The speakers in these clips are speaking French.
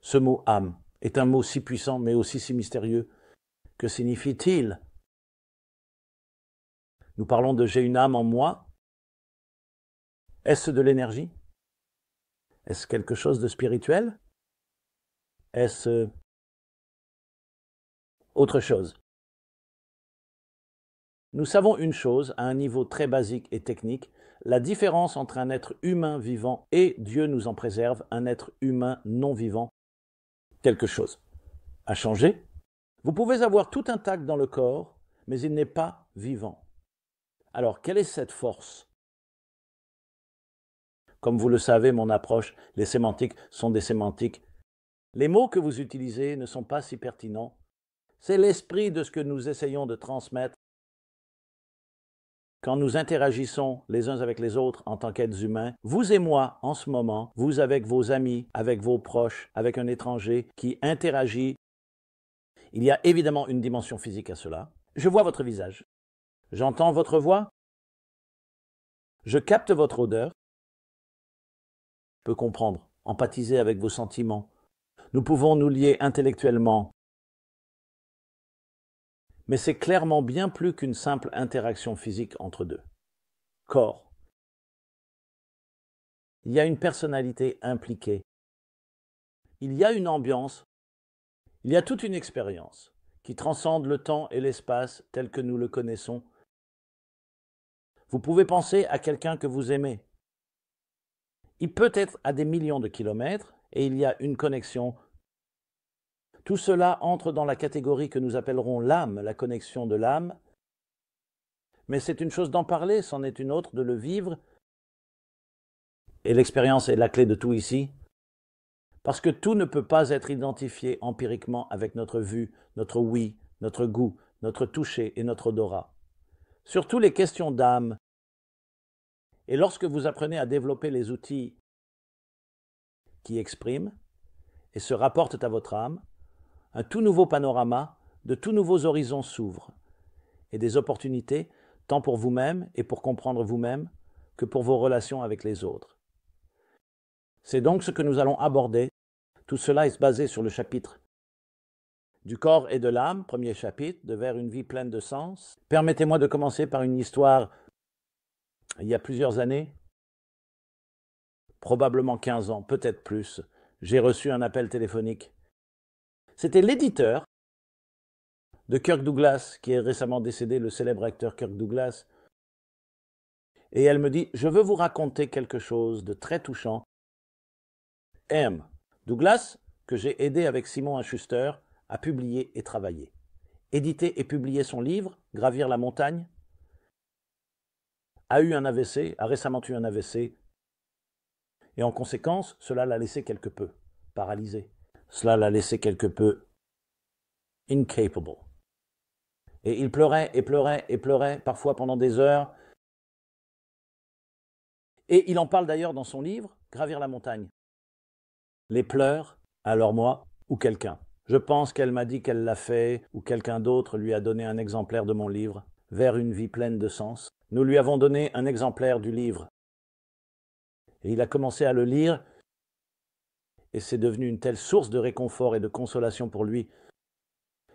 Ce mot âme est un mot si puissant mais aussi si mystérieux. Que signifie-t-il? Nous parlons de j'ai une âme en moi. Est-ce de l'énergie? Est-ce quelque chose de spirituel? Est-ce autre chose? Nous savons une chose à un niveau très basique et technique, la différence entre un être humain vivant et, Dieu nous en préserve, un être humain non vivant. Quelque chose a changé. Vous pouvez avoir tout intact dans le corps, mais il n'est pas vivant. Alors, quelle est cette force? Comme vous le savez, mon approche, les sémantiques sont des sémantiques. Les mots que vous utilisez ne sont pas si pertinents. C'est l'esprit de ce que nous essayons de transmettre quand nous interagissons les uns avec les autres en tant qu'êtres humains. Vous et moi, en ce moment, vous avec vos amis, avec vos proches, avec un étranger qui interagit. Il y a évidemment une dimension physique à cela. Je vois votre visage. J'entends votre voix. Je capte votre odeur. Je peux comprendre, empathiser avec vos sentiments. Nous pouvons nous lier intellectuellement. Mais c'est clairement bien plus qu'une simple interaction physique entre deux. Corps. Il y a une personnalité impliquée. Il y a une ambiance. Il y a toute une expérience qui transcende le temps et l'espace tel que nous le connaissons. Vous pouvez penser à quelqu'un que vous aimez. Il peut être à des millions de kilomètres et il y a une connexion. Tout cela entre dans la catégorie que nous appellerons l'âme, la connexion de l'âme. Mais c'est une chose d'en parler, c'en est une autre de le vivre. Et l'expérience est la clé de tout ici. Parce que tout ne peut pas être identifié empiriquement avec notre vue, notre ouïe, notre goût, notre toucher et notre odorat. Surtout les questions d'âme. Et lorsque vous apprenez à développer les outils qui expriment et se rapportent à votre âme, un tout nouveau panorama, de tout nouveaux horizons s'ouvrent, et des opportunités, tant pour vous-même et pour comprendre vous-même, que pour vos relations avec les autres. C'est donc ce que nous allons aborder. Tout cela est basé sur le chapitre du corps et de l'âme, premier chapitre, de Vers une vie pleine de sens. Permettez-moi de commencer par une histoire il y a plusieurs années, probablement 15 ans, peut-être plus. J'ai reçu un appel téléphonique. C'était l'éditeur de Kirk Douglas, qui est récemment décédé, le célèbre acteur Kirk Douglas. Et elle me dit, je veux vous raconter quelque chose de très touchant. M. Douglas, que j'ai aidé avec Simon Schuster, a publié et travaillé. Édité et publié son livre, Gravir la montagne, a eu un AVC, a récemment eu un AVC, et en conséquence, cela l'a laissé quelque peu paralysé. Cela l'a laissé quelque peu incapable. Et il pleurait et pleurait et pleurait, parfois pendant des heures. Et il en parle d'ailleurs dans son livre, Gravir la montagne. Les pleurs, alors moi, ou quelqu'un. Je pense qu'elle m'a dit qu'elle l'a fait, ou quelqu'un d'autre lui a donné un exemplaire de mon livre, Vers une vie pleine de sens. Nous lui avons donné un exemplaire du livre. Et il a commencé à le lire, et c'est devenu une telle source de réconfort et de consolation pour lui.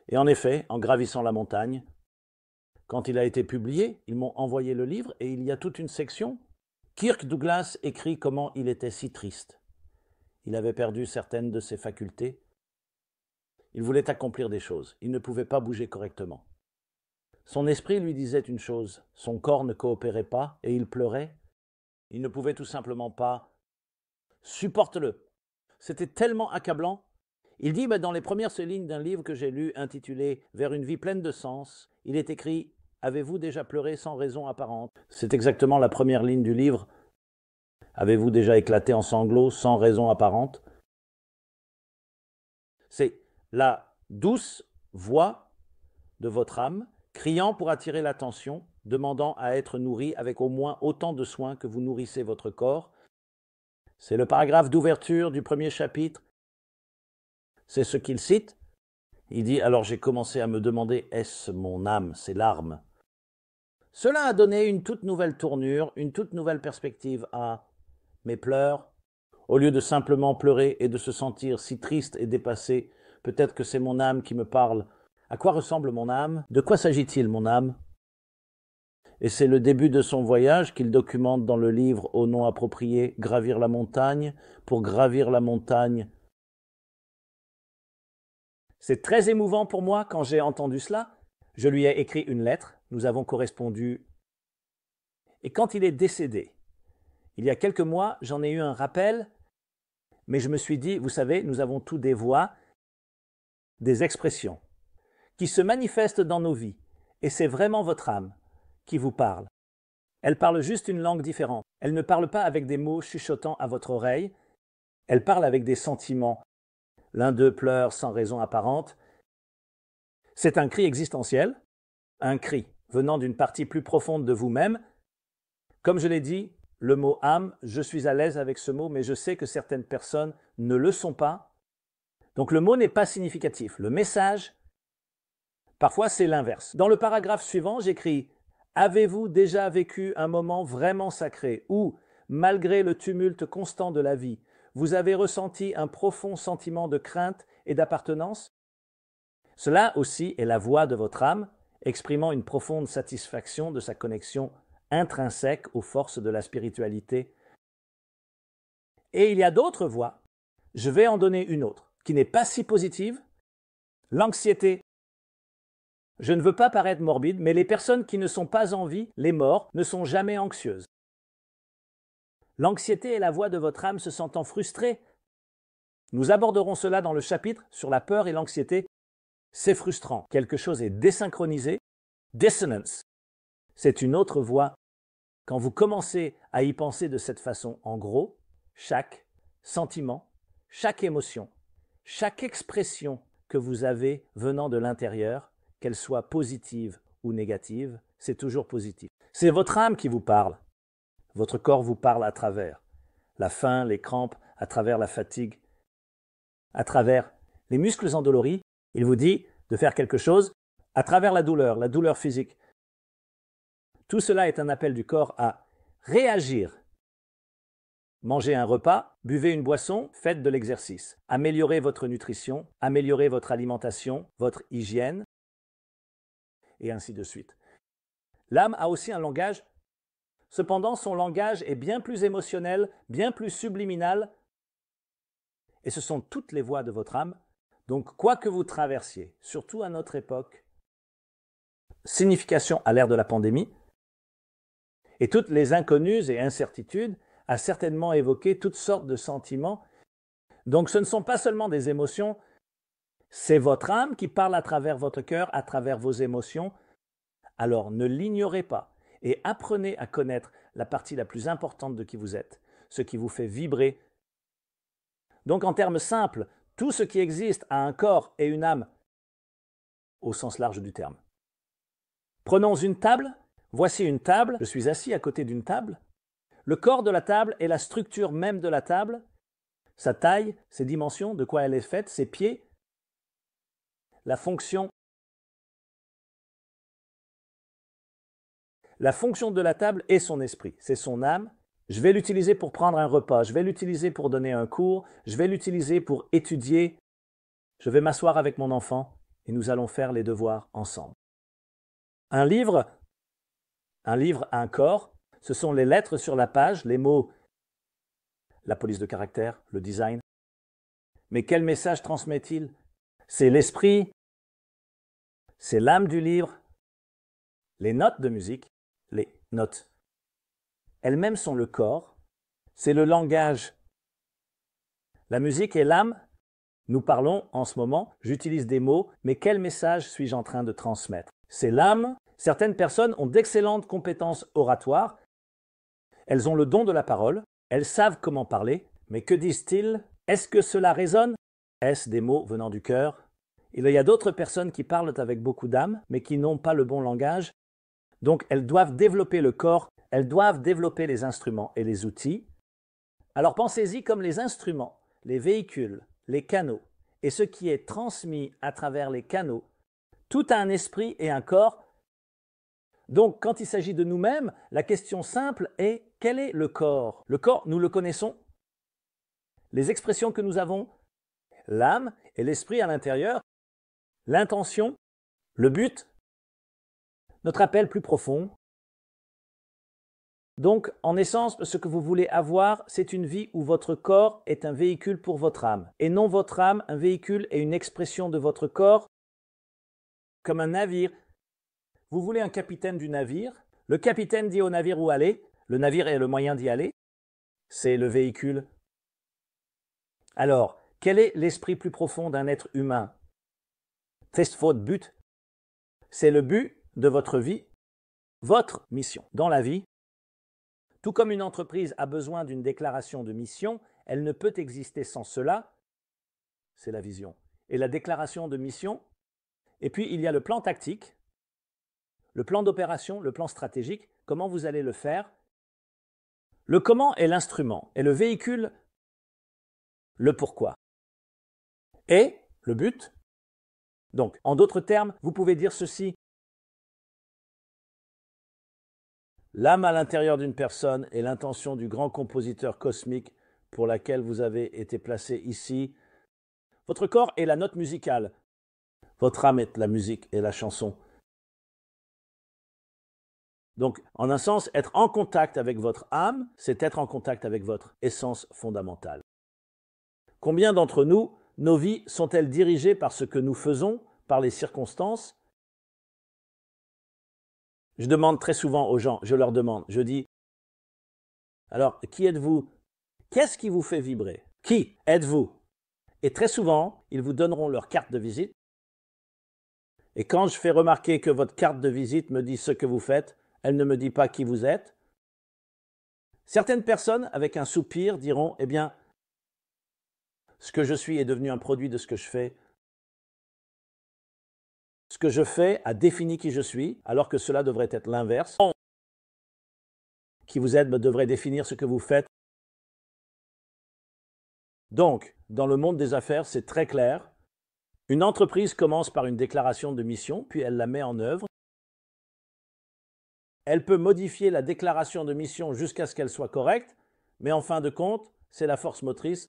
Et en effet, en gravissant la montagne, quand il a été publié, ils m'ont envoyé le livre, et il y a toute une section. Kirk Douglas écrit comment il était si triste. Il avait perdu certaines de ses facultés. Il voulait accomplir des choses. Il ne pouvait pas bouger correctement. Son esprit lui disait une chose. Son corps ne coopérait pas et il pleurait. Il ne pouvait tout simplement pas. Supporte-le. C'était tellement accablant. Il dit, dans les premières lignes d'un livre que j'ai lu intitulé « Vers une vie pleine de sens », il est écrit « Avez-vous déjà pleuré sans raison apparente ?» C'est exactement la première ligne du livre. Avez-vous déjà éclaté en sanglots sans raison apparente? C'est la douce voix de votre âme, criant pour attirer l'attention, demandant à être nourrie avec au moins autant de soin que vous nourrissez votre corps. C'est le paragraphe d'ouverture du premier chapitre. C'est ce qu'il cite. Il dit, alors j'ai commencé à me demander, est-ce mon âme, ses larmes? Cela a donné une toute nouvelle tournure, une toute nouvelle perspective à mes pleurs. Au lieu de simplement pleurer et de se sentir si triste et dépassé, peut-être que c'est mon âme qui me parle. À quoi ressemble mon âme? De quoi s'agit-il, mon âme? Et c'est le début de son voyage qu'il documente dans le livre au nom approprié, Gravir la montagne. Pour gravir la montagne, c'est très émouvant pour moi quand j'ai entendu cela. Je lui ai écrit une lettre, nous avons correspondu. Et quand il est décédé, il y a quelques mois, j'en ai eu un rappel, mais je me suis dit, vous savez, nous avons tous des voix, des expressions, qui se manifestent dans nos vies, et c'est vraiment votre âme qui vous parle. Elle parle juste une langue différente. Elle ne parle pas avec des mots chuchotant à votre oreille, elle parle avec des sentiments. L'un d'eux pleure sans raison apparente. C'est un cri existentiel, un cri venant d'une partie plus profonde de vous-même. Comme je l'ai dit, le mot âme, je suis à l'aise avec ce mot, mais je sais que certaines personnes ne le sont pas. Donc le mot n'est pas significatif. Le message, parfois c'est l'inverse. Dans le paragraphe suivant, j'écris « Avez-vous déjà vécu un moment vraiment sacré où, malgré le tumulte constant de la vie, vous avez ressenti un profond sentiment de crainte et d'appartenance? Cela aussi est la voix de votre âme, exprimant une profonde satisfaction de sa connexion intrinsèque aux forces de la spiritualité. Et il y a d'autres voix. Je vais en donner une autre, qui n'est pas si positive. L'anxiété. Je ne veux pas paraître morbide, mais les personnes qui ne sont pas en vie, les morts, ne sont jamais anxieuses. L'anxiété est la voix de votre âme se sentant frustrée. Nous aborderons cela dans le chapitre sur la peur et l'anxiété. C'est frustrant. Quelque chose est désynchronisé. Dissonance. C'est une autre voix. Quand vous commencez à y penser de cette façon, en gros, chaque sentiment, chaque émotion, chaque expression que vous avez venant de l'intérieur, qu'elle soit positive ou négative, c'est toujours positif. C'est votre âme qui vous parle. Votre corps vous parle à travers la faim, les crampes, à travers la fatigue, à travers les muscles endoloris. Il vous dit de faire quelque chose à travers la douleur physique. Tout cela est un appel du corps à réagir. Mangez un repas, buvez une boisson, faites de l'exercice. Améliorez votre nutrition, améliorez votre alimentation, votre hygiène, et ainsi de suite. L'âme a aussi un langage. Cependant, son langage est bien plus émotionnel, bien plus subliminal, et ce sont toutes les voix de votre âme. Donc, quoi que vous traversiez, surtout à notre époque, signification à l'ère de la pandémie, et toutes les inconnues et incertitudes a certainement évoqué toutes sortes de sentiments. Donc, ce ne sont pas seulement des émotions, c'est votre âme qui parle à travers votre cœur, à travers vos émotions. Alors, ne l'ignorez pas et apprenez à connaître la partie la plus importante de qui vous êtes, ce qui vous fait vibrer. Donc, en termes simples, tout ce qui existe a un corps et une âme, au sens large du terme. Prenons une table. Voici une table. Je suis assis à côté d'une table. Le corps de la table est la structure même de la table, sa taille, ses dimensions, de quoi elle est faite, ses pieds, la fonction. La fonction de la table est son esprit, c'est son âme. Je vais l'utiliser pour prendre un repas, je vais l'utiliser pour donner un cours, je vais l'utiliser pour étudier. Je vais m'asseoir avec mon enfant et nous allons faire les devoirs ensemble. Un livre a un corps, ce sont les lettres sur la page, les mots, la police de caractère, le design. Mais quel message transmet-il? C'est l'esprit, c'est l'âme du livre, les notes de musique, les notes. Elles-mêmes sont le corps, c'est le langage. La musique est l'âme. Nous parlons en ce moment, j'utilise des mots, mais quel message suis-je en train de transmettre? C'est l'âme. Certaines personnes ont d'excellentes compétences oratoires. Elles ont le don de la parole, elles savent comment parler, mais que disent-ils? Est-ce que cela résonne? Est-ce des mots venant du cœur? Il y a d'autres personnes qui parlent avec beaucoup d'âme, mais qui n'ont pas le bon langage. Donc elles doivent développer le corps, elles doivent développer les instruments et les outils. Alors pensez-y comme les instruments, les véhicules, les canaux, et ce qui est transmis à travers les canaux. Tout a un esprit et un corps. Donc quand il s'agit de nous-mêmes, la question simple est: quel est le corps? Le corps, nous le connaissons. les expressions que nous avons, l'âme et l'esprit à l'intérieur, l'intention, le but, notre appel plus profond. Donc, en essence, ce que vous voulez avoir, c'est une vie où votre corps est un véhicule pour votre âme, et non votre âme un véhicule et une expression de votre corps, comme un navire. Vous voulez un capitaine du navire. Le capitaine dit au navire où aller. Le navire est le moyen d'y aller. C'est le véhicule. Alors, quel est l'esprit plus profond d'un être humain? C'est votre but. C'est le but de votre vie, votre mission dans la vie. Tout comme une entreprise a besoin d'une déclaration de mission, elle ne peut exister sans cela. C'est la vision. Et la déclaration de mission. Et puis, il y a le plan tactique, le plan d'opération, le plan stratégique. Comment vous allez le faire? Le comment est l'instrument et le véhicule, le pourquoi. Et le but. Donc, en d'autres termes, vous pouvez dire ceci. L'âme à l'intérieur d'une personne est l'intention du grand compositeur cosmique pour laquelle vous avez été placé ici. Votre corps est la note musicale. Votre âme est la musique et la chanson. Donc, en un sens, être en contact avec votre âme, c'est être en contact avec votre essence fondamentale. Combien d'entre nous, nos vies sont-elles dirigées par ce que nous faisons, par les circonstances? Je demande très souvent aux gens, je leur demande, je dis, alors, qui êtes-vous? Qu'est-ce qui vous fait vibrer? Qui êtes-vous? Et très souvent, ils vous donneront leur carte de visite. Et quand je fais remarquer que votre carte de visite me dit ce que vous faites, elle ne me dit pas qui vous êtes. Certaines personnes, avec un soupir, diront, eh bien, ce que je suis est devenu un produit de ce que je fais. Ce que je fais a défini qui je suis, alors que cela devrait être l'inverse. Qui vous êtes devrait définir ce que vous faites. Donc, dans le monde des affaires, c'est très clair. Une entreprise commence par une déclaration de mission, puis elle la met en œuvre. Elle peut modifier la déclaration de mission jusqu'à ce qu'elle soit correcte, mais en fin de compte, c'est la force motrice.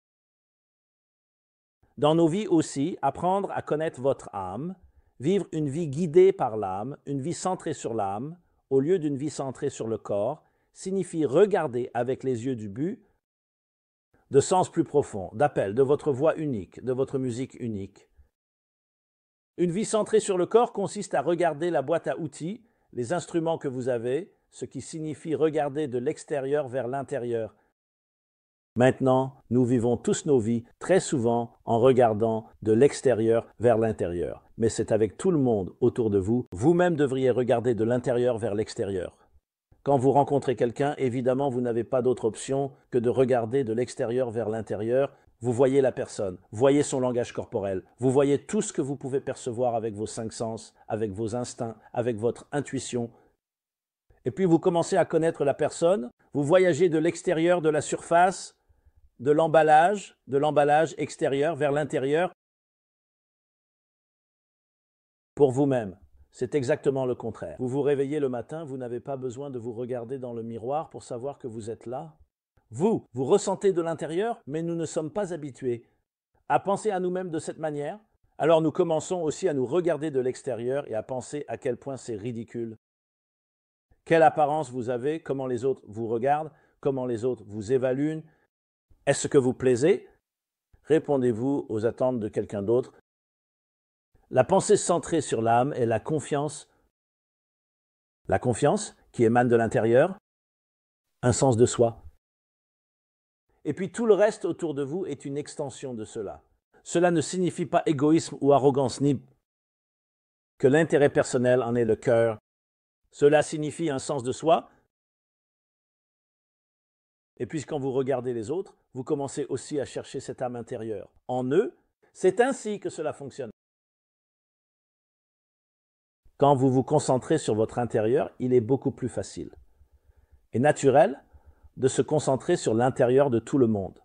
Dans nos vies aussi, apprendre à connaître votre âme, vivre une vie guidée par l'âme, une vie centrée sur l'âme, au lieu d'une vie centrée sur le corps, signifie regarder avec les yeux du but, de sens plus profond, d'appel, de votre voix unique, de votre musique unique. Une vie centrée sur le corps consiste à regarder la boîte à outils, les instruments que vous avez, ce qui signifie regarder de l'extérieur vers l'intérieur. Maintenant, nous vivons tous nos vies très souvent en regardant de l'extérieur vers l'intérieur. Mais c'est avec tout le monde autour de vous. Vous-même devriez regarder de l'intérieur vers l'extérieur. Quand vous rencontrez quelqu'un, évidemment, vous n'avez pas d'autre option que de regarder de l'extérieur vers l'intérieur. Vous voyez la personne, voyez son langage corporel, vous voyez tout ce que vous pouvez percevoir avec vos 5 sens, avec vos instincts, avec votre intuition. Et puis vous commencez à connaître la personne, vous voyagez de l'extérieur de la surface, de l'emballage extérieur vers l'intérieur pour vous-même. C'est exactement le contraire. Vous vous réveillez le matin, vous n'avez pas besoin de vous regarder dans le miroir pour savoir que vous êtes là. Vous ressentez de l'intérieur, mais nous ne sommes pas habitués à penser à nous-mêmes de cette manière. Alors nous commençons aussi à nous regarder de l'extérieur et à penser à quel point c'est ridicule. Quelle apparence vous avez, comment les autres vous regardent, comment les autres vous évaluent. Est-ce que vous plaisez? Répondez-vous aux attentes de quelqu'un d'autre. La pensée centrée sur l'âme est la confiance qui émane de l'intérieur, un sens de soi. Et puis tout le reste autour de vous est une extension de cela. Cela ne signifie pas égoïsme ou arrogance, ni que l'intérêt personnel en est le cœur. Cela signifie un sens de soi. Et puis quand vous regardez les autres, vous commencez aussi à chercher cette âme intérieure. En eux, c'est ainsi que cela fonctionne. Quand vous vous concentrez sur votre intérieur, il est beaucoup plus facile et naturel de se concentrer sur l'intérieur de tout le monde.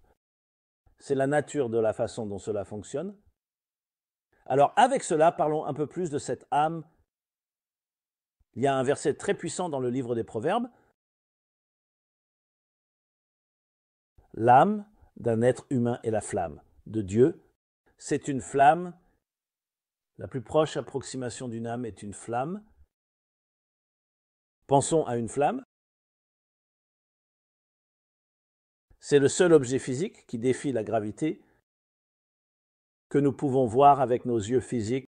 C'est la nature de la façon dont cela fonctionne. Alors avec cela, parlons un peu plus de cette âme. Il y a un verset très puissant dans le livre des Proverbes. L'âme d'un être humain est la flamme de Dieu. C'est une flamme. La plus proche approximation d'une âme est une flamme. Pensons à une flamme. C'est le seul objet physique qui défie la gravité que nous pouvons voir avec nos yeux physiques.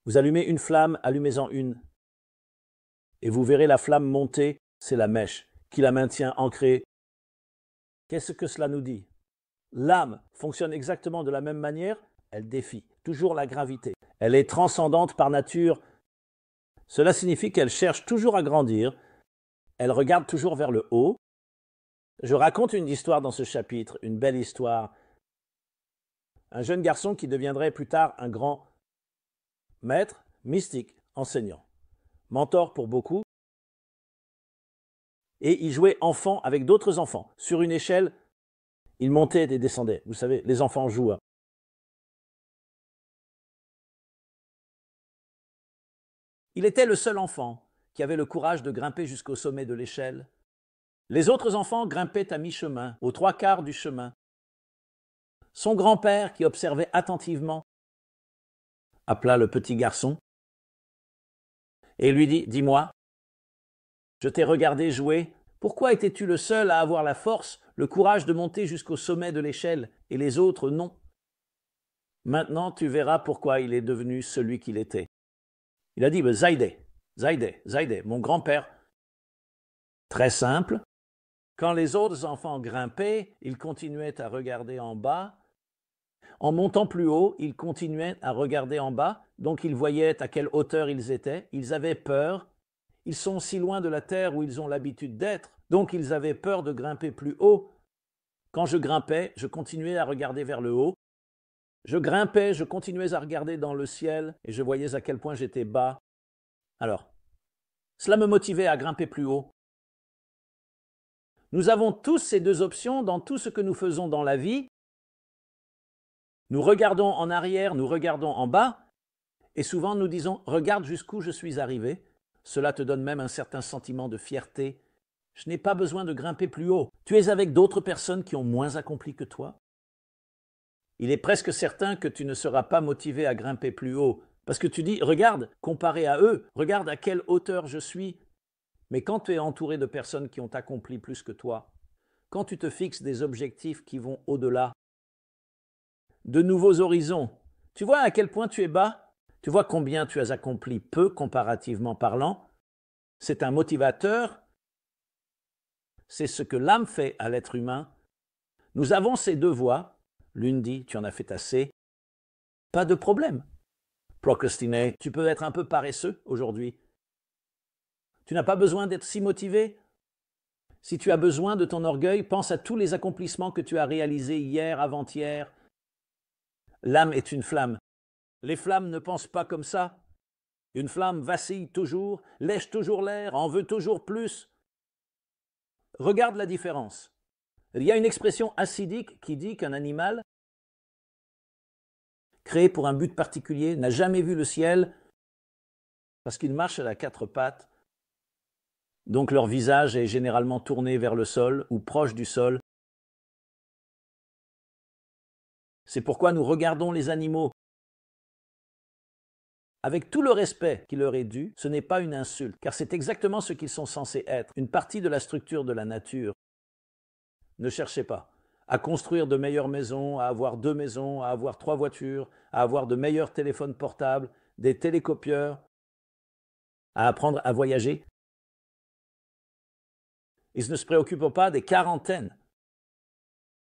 Vous allumez une flamme, allumez-en une. Et vous verrez la flamme monter, c'est la mèche qui la maintient ancrée. Qu'est-ce que cela nous dit? L'âme fonctionne exactement de la même manière, elle défie toujours la gravité. Elle est transcendante par nature. Cela signifie qu'elle cherche toujours à grandir, elle regarde toujours vers le haut. Je raconte une histoire dans ce chapitre, une belle histoire. Un jeune garçon qui deviendrait plus tard un grand maître, mystique, enseignant, mentor pour beaucoup. Et il jouait enfant avec d'autres enfants. Sur une échelle, il montait et descendait. Vous savez, les enfants jouent. Il était le seul enfant qui avait le courage de grimper jusqu'au sommet de l'échelle. Les autres enfants grimpaient à mi-chemin, aux 3/4 du chemin. Son grand-père, qui observait attentivement, appela le petit garçon et lui dit « Dis-moi, je t'ai regardé jouer, pourquoi étais-tu le seul à avoir la force, le courage de monter jusqu'au sommet de l'échelle et les autres non? Maintenant tu verras pourquoi il est devenu celui qu'il était. » Il a dit « Zaydeh, mon grand-père. » Très simple. Quand les autres enfants grimpaient, ils continuaient à regarder en bas. En montant plus haut, ils continuaient à regarder en bas, donc ils voyaient à quelle hauteur ils étaient. Ils avaient peur. Ils sont si loin de la terre où ils ont l'habitude d'être, donc ils avaient peur de grimper plus haut. Quand je grimpais, je continuais à regarder vers le haut. Je grimpais, je continuais à regarder dans le ciel et je voyais à quel point j'étais bas. Alors, cela me motivait à grimper plus haut. Nous avons tous ces deux options dans tout ce que nous faisons dans la vie. Nous regardons en arrière, nous regardons en bas, et souvent nous disons « Regarde jusqu'où je suis arrivé ». Cela te donne même un certain sentiment de fierté. Je n'ai pas besoin de grimper plus haut. Tu es avec d'autres personnes qui ont moins accompli que toi. Il est presque certain que tu ne seras pas motivé à grimper plus haut, parce que tu dis « Regarde, comparé à eux, regarde à quelle hauteur je suis ». Mais quand tu es entouré de personnes qui ont accompli plus que toi, quand tu te fixes des objectifs qui vont au-delà, de nouveaux horizons, tu vois à quel point tu es bas, tu vois combien tu as accompli peu comparativement parlant, c'est un motivateur, c'est ce que l'âme fait à l'être humain. Nous avons ces deux voies, l'une dit tu en as fait assez, pas de problème. Procrastiner, tu peux être un peu paresseux aujourd'hui. Tu n'as pas besoin d'être si motivé. Si tu as besoin de ton orgueil, pense à tous les accomplissements que tu as réalisés hier, avant-hier. L'âme est une flamme. Les flammes ne pensent pas comme ça. Une flamme vacille toujours, lèche toujours l'air, en veut toujours plus. Regarde la différence. Il y a une expression hassidique qui dit qu'un animal, créé pour un but particulier, n'a jamais vu le ciel parce qu'il marche à la 4 pattes. Donc leur visage est généralement tourné vers le sol ou proche du sol. C'est pourquoi nous regardons les animaux. Avec tout le respect qui leur est dû, ce n'est pas une insulte, car c'est exactement ce qu'ils sont censés être, une partie de la structure de la nature. Ne cherchez pas à construire de meilleures maisons, à avoir 2 maisons, à avoir 3 voitures, à avoir de meilleurs téléphones portables, des télécopieurs, à apprendre à voyager. Ils ne se préoccupent pas des quarantaines.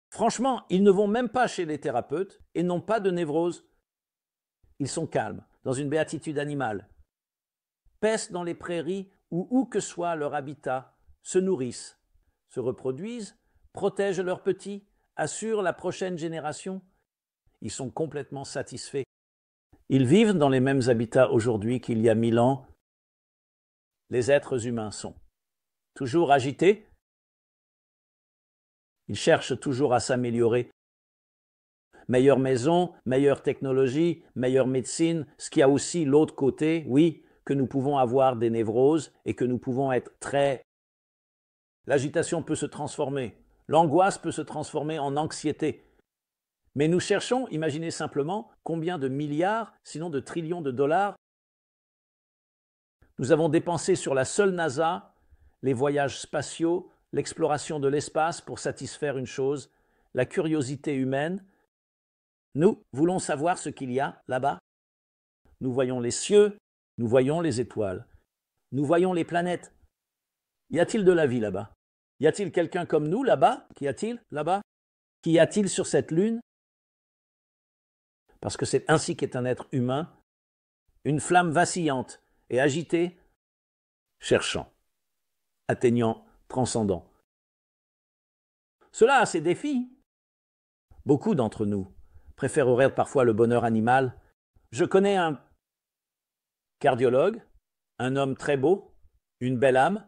Franchement, ils ne vont même pas chez les thérapeutes et n'ont pas de névrose. Ils sont calmes, dans une béatitude animale, paissent dans les prairies ou où que soit leur habitat, se nourrissent, se reproduisent, protègent leurs petits, assurent la prochaine génération. Ils sont complètement satisfaits. Ils vivent dans les mêmes habitats aujourd'hui qu'il y a 1000 ans. Les êtres humains sont toujours agités. Ils cherchent toujours à s'améliorer. Meilleure maison, meilleure technologie, meilleure médecine, ce qui a aussi l'autre côté, oui, que nous pouvons avoir des névroses et que nous pouvons être très... L'agitation peut se transformer. L'angoisse peut se transformer en anxiété. Mais nous cherchons, imaginez simplement, combien de milliards, sinon de trillions de dollars, nous avons dépensé sur la seule NASA, les voyages spatiaux, l'exploration de l'espace pour satisfaire une chose, la curiosité humaine. Nous voulons savoir ce qu'il y a là-bas. Nous voyons les cieux, nous voyons les étoiles, nous voyons les planètes. Y a-t-il de la vie là-bas? Y a-t-il quelqu'un comme nous là-bas? Qu'y a-t-il là-bas? Qu'y a-t-il sur cette lune? Parce que c'est ainsi qu'est un être humain, une flamme vacillante et agitée, cherchant, atteignant, transcendant. Cela a ses défis. Beaucoup d'entre nous préféreraient parfois le bonheur animal. Je connais un cardiologue, un homme très beau, une belle âme,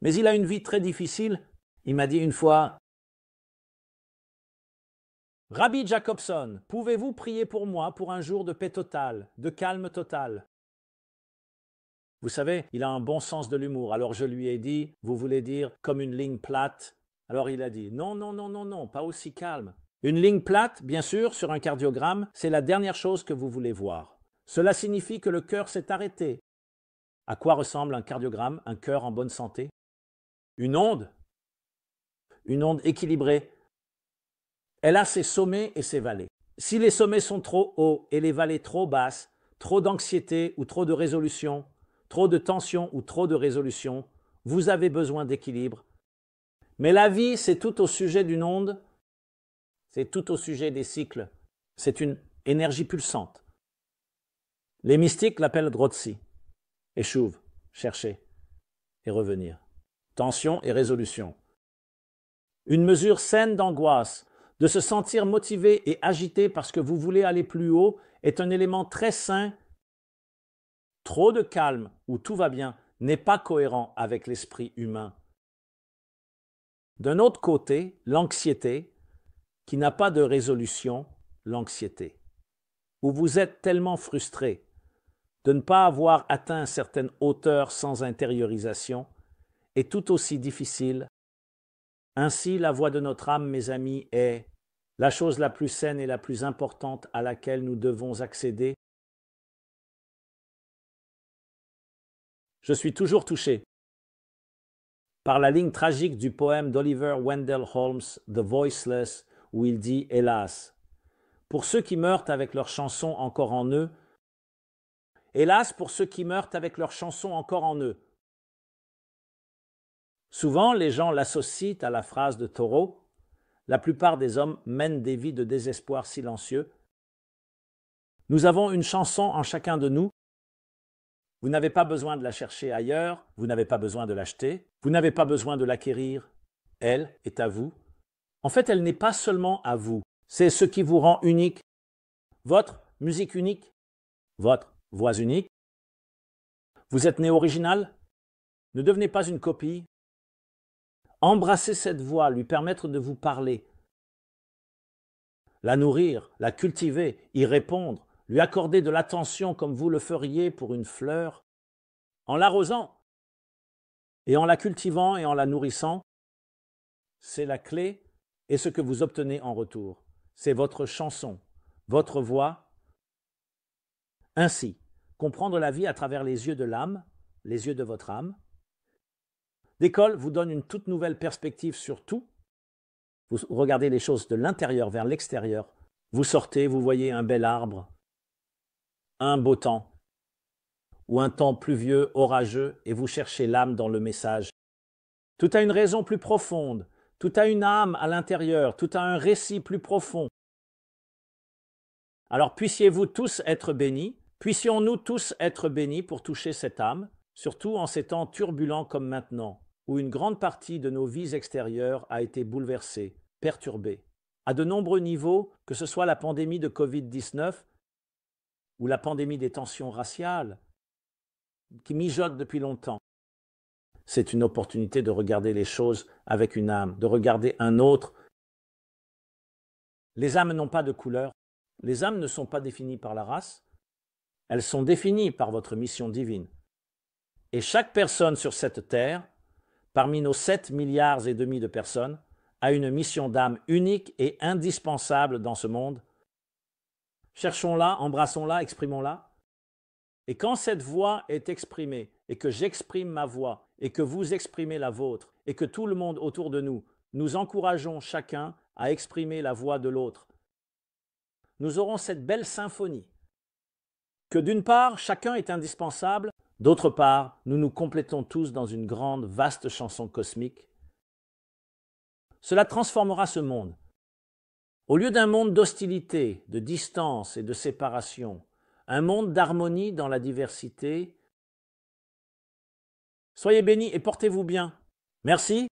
mais il a une vie très difficile. Il m'a dit une fois: « Rabbi Jacobson, pouvez-vous prier pour moi pour un jour de paix totale, de calme total ?» Vous savez, il a un bon sens de l'humour. Alors je lui ai dit: « Vous voulez dire comme une ligne plate ?» Alors il a dit: « Non, non, non, non, non, pas aussi calme. Une ligne plate, bien sûr, sur un cardiogramme, c'est la dernière chose que vous voulez voir. Cela signifie que le cœur s'est arrêté. À quoi ressemble un cardiogramme, un cœur en bonne santé? Une onde équilibrée. Elle a ses sommets et ses vallées. Si les sommets sont trop hauts et les vallées trop basses, trop d'anxiété ou trop de résolution, trop de tension ou trop de résolution, vous avez besoin d'équilibre. Mais la vie, c'est tout au sujet d'une onde, c'est tout au sujet des cycles. C'est une énergie pulsante. Les mystiques l'appellent Drotsi. Échouve, chercher et revenir. Tension et résolution. Une mesure saine d'angoisse, de se sentir motivé et agité parce que vous voulez aller plus haut, est un élément très sain. Trop de calme, où tout va bien, n'est pas cohérent avec l'esprit humain. D'un autre côté, l'anxiété, qui n'a pas de résolution, l'anxiété, où vous êtes tellement frustré de ne pas avoir atteint certaines hauteurs sans intériorisation, est tout aussi difficile. Ainsi, la voie de notre âme, mes amis, est la chose la plus saine et la plus importante à laquelle nous devons accéder. Je suis toujours touché par la ligne tragique du poème d'Oliver Wendell Holmes, The Voiceless, où il dit « Hélas, pour ceux qui meurent avec leurs chansons encore en eux, hélas pour ceux qui meurent avec leurs chansons encore en eux. » Souvent, les gens l'associent à la phrase de Thoreau. La plupart des hommes mènent des vies de désespoir silencieux. Nous avons une chanson en chacun de nous. Vous n'avez pas besoin de la chercher ailleurs, vous n'avez pas besoin de l'acheter, vous n'avez pas besoin de l'acquérir. Elle est à vous. En fait, elle n'est pas seulement à vous. C'est ce qui vous rend unique. Votre musique unique, votre voix unique. Vous êtes né original. Ne devenez pas une copie. Embrassez cette voix, lui permettre de vous parler. La nourrir, la cultiver, y répondre, lui accorder de l'attention comme vous le feriez pour une fleur, en l'arrosant et en la cultivant et en la nourrissant. C'est la clé et ce que vous obtenez en retour. C'est votre chanson, votre voix. Ainsi, comprendre la vie à travers les yeux de l'âme, les yeux de votre âme. L'école vous donne une toute nouvelle perspective sur tout. Vous regardez les choses de l'intérieur vers l'extérieur. Vous sortez, vous voyez un bel arbre, un beau temps, ou un temps pluvieux, orageux, et vous cherchez l'âme dans le message. Tout a une raison plus profonde, tout a une âme à l'intérieur, tout a un récit plus profond. Alors puissiez-vous tous être bénis, puissions-nous tous être bénis pour toucher cette âme, surtout en ces temps turbulents comme maintenant, où une grande partie de nos vies extérieures a été bouleversée, perturbée, à de nombreux niveaux, que ce soit la pandémie de Covid-19 ou la pandémie des tensions raciales, qui mijotent depuis longtemps. C'est une opportunité de regarder les choses avec une âme, de regarder un autre. Les âmes n'ont pas de couleur. Les âmes ne sont pas définies par la race. Elles sont définies par votre mission divine. Et chaque personne sur cette terre parmi nos 7,5 milliards de personnes, a une mission d'âme unique et indispensable dans ce monde. Cherchons-la, embrassons-la, exprimons-la. Et quand cette voix est exprimée, et que j'exprime ma voix, et que vous exprimez la vôtre, et que tout le monde autour de nous, nous encourageons chacun à exprimer la voix de l'autre, nous aurons cette belle symphonie. Que d'une part, chacun est indispensable, d'autre part, nous nous complétons tous dans une grande, vaste chanson cosmique. Cela transformera ce monde. Au lieu d'un monde d'hostilité, de distance et de séparation, un monde d'harmonie dans la diversité. Soyez bénis et portez-vous bien. Merci.